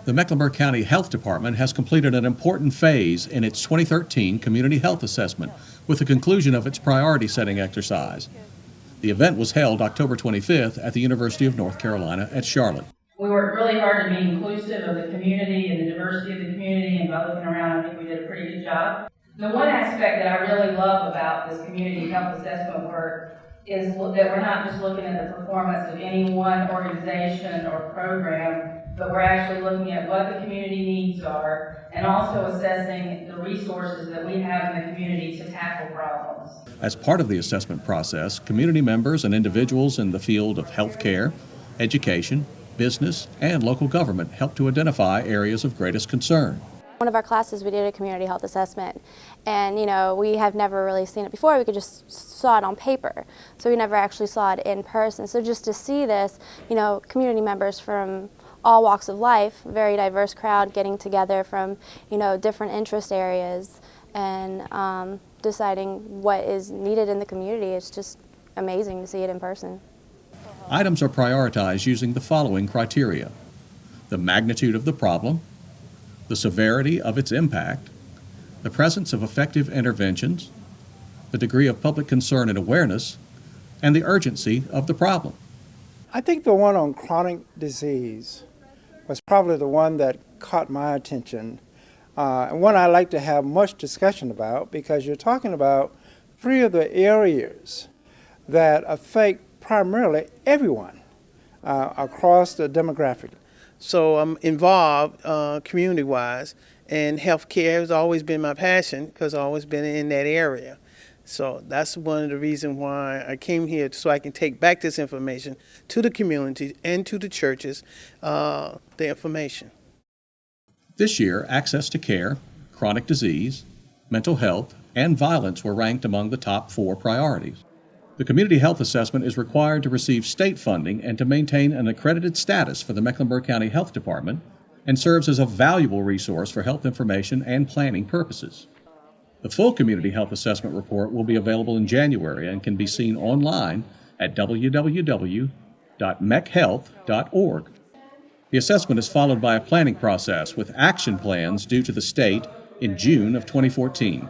The Mecklenburg County Health Department has completed an important phase in its 2013 Community Health Assessment with the conclusion of its priority-setting exercise. The event was held October 25th at the University of North Carolina at Charlotte. We worked really hard to be inclusive of the community and the diversity of the community, and by looking around, I think we did a pretty good job. The one aspect that I really love about this community health assessment work is that we're not just looking at the performance of any one organization or program, but we're actually looking at what the community needs are and also assessing the resources that we have in the community to tackle problems. As part of the assessment process, community members and individuals in the field of healthcare, education, business, and local government help to identify areas of greatest concern. One of our classes, we did a community health assessment, and we have never really seen it before. We could just saw it on paper, so we never actually saw it in person. So just to see this, community members from all walks of life, very diverse crowd getting together from different interest areas and deciding what is needed in the community. It's just amazing to see it in person. Items are prioritized using the following criteria: the magnitude of the problem, the severity of its impact, the presence of effective interventions, the degree of public concern and awareness, and the urgency of the problem. I think the one on chronic disease was probably the one that caught my attention, and one I like to have much discussion about, because you're talking about three of the areas that affect primarily everyone across the demographic. So I'm involved community-wise, and healthcare has always been my passion because I've always been in that area. So that's one of the reasons why I came here, so I can take back this information to the community and to the churches, the information. This year, access to care, chronic disease, mental health, and violence were ranked among the top 4 priorities. The Community Health Assessment is required to receive state funding and to maintain an accredited status for the Mecklenburg County Health Department, and serves as a valuable resource for health information and planning purposes. The full Community Health Assessment report will be available in January and can be seen online at www.mechhealth.org. The assessment is followed by a planning process with action plans due to the state in June of 2014.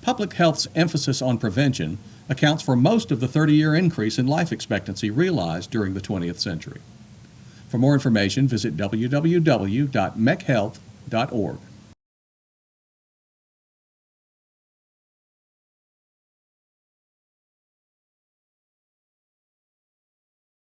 Public health's emphasis on prevention accounts for most of the 30-year increase in life expectancy realized during the 20th century. For more information, visit www.mechhealth.org.